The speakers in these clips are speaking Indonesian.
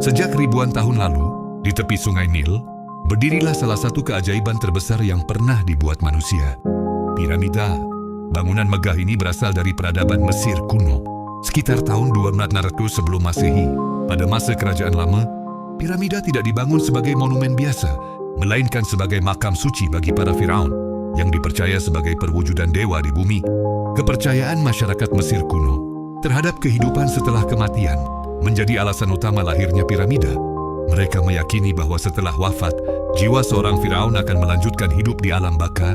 Sejak ribuan tahun lalu, di tepi sungai Nil, berdirilah salah satu keajaiban terbesar yang pernah dibuat manusia. Piramida. Bangunan megah ini berasal dari peradaban Mesir kuno. Sekitar tahun 200 sebelum Masehi, pada masa kerajaan lama, piramida tidak dibangun sebagai monumen biasa, melainkan sebagai makam suci bagi para Firaun yang dipercaya sebagai perwujudan dewa di bumi. Kepercayaan masyarakat Mesir kuno terhadap kehidupan setelah kematian menjadi alasan utama lahirnya piramida. Mereka meyakini bahwa setelah wafat, jiwa seorang Firaun akan melanjutkan hidup di alam baka.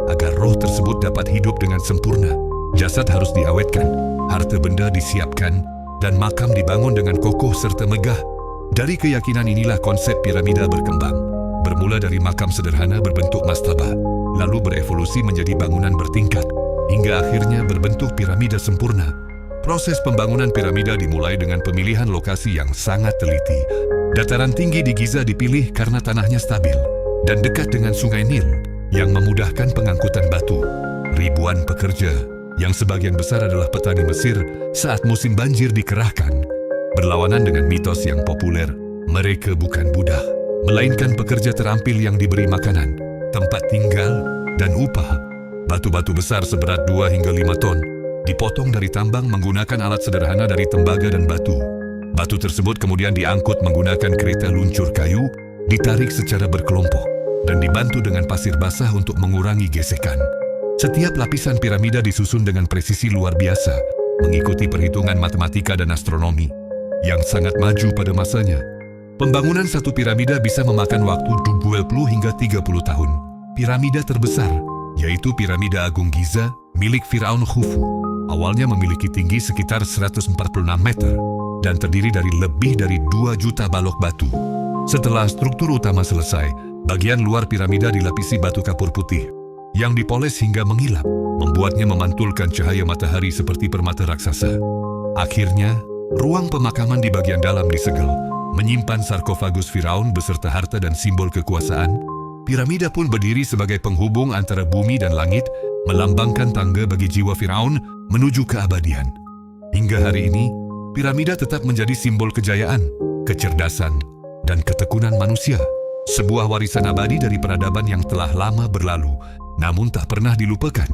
Agar roh tersebut dapat hidup dengan sempurna, jasad harus diawetkan, harta benda disiapkan, dan makam dibangun dengan kokoh serta megah. Dari keyakinan inilah konsep piramida berkembang. Bermula dari makam sederhana berbentuk mastaba, lalu berevolusi menjadi bangunan bertingkat, hingga akhirnya berbentuk piramida sempurna. Proses pembangunan piramida dimulai dengan pemilihan lokasi yang sangat teliti. Dataran tinggi di Giza dipilih karena tanahnya stabil dan dekat dengan sungai Nil, yang memudahkan pengangkutan batu. Ribuan pekerja, yang sebagian besar adalah petani Mesir, saat musim banjir dikerahkan. Berlawanan dengan mitos yang populer, mereka bukan budak, melainkan pekerja terampil yang diberi makanan, tempat tinggal, dan upah. Batu-batu besar seberat 2 hingga 5 ton, dipotong dari tambang menggunakan alat sederhana dari tembaga dan batu. Batu tersebut kemudian diangkut menggunakan kereta luncur kayu, ditarik secara berkelompok, dan dibantu dengan pasir basah untuk mengurangi gesekan. Setiap lapisan piramida disusun dengan presisi luar biasa, mengikuti perhitungan matematika dan astronomi yang sangat maju pada masanya. Pembangunan satu piramida bisa memakan waktu 20 hingga 30 tahun. Piramida terbesar, yaitu Piramida Agung Giza, milik Firaun Khufu, awalnya memiliki tinggi sekitar 146 meter dan terdiri dari lebih dari 2 juta balok batu. Setelah struktur utama selesai, bagian luar piramida dilapisi batu kapur putih yang dipoles hingga mengilap, membuatnya memantulkan cahaya matahari seperti permata raksasa. Akhirnya, ruang pemakaman di bagian dalam disegel, menyimpan sarkofagus Firaun beserta harta dan simbol kekuasaan. Piramida pun berdiri sebagai penghubung antara bumi dan langit, melambangkan tangga bagi jiwa Firaun menuju keabadian. Hingga hari ini, piramida tetap menjadi simbol kejayaan, kecerdasan, dan ketekunan manusia. Sebuah warisan abadi dari peradaban yang telah lama berlalu, namun tak pernah dilupakan.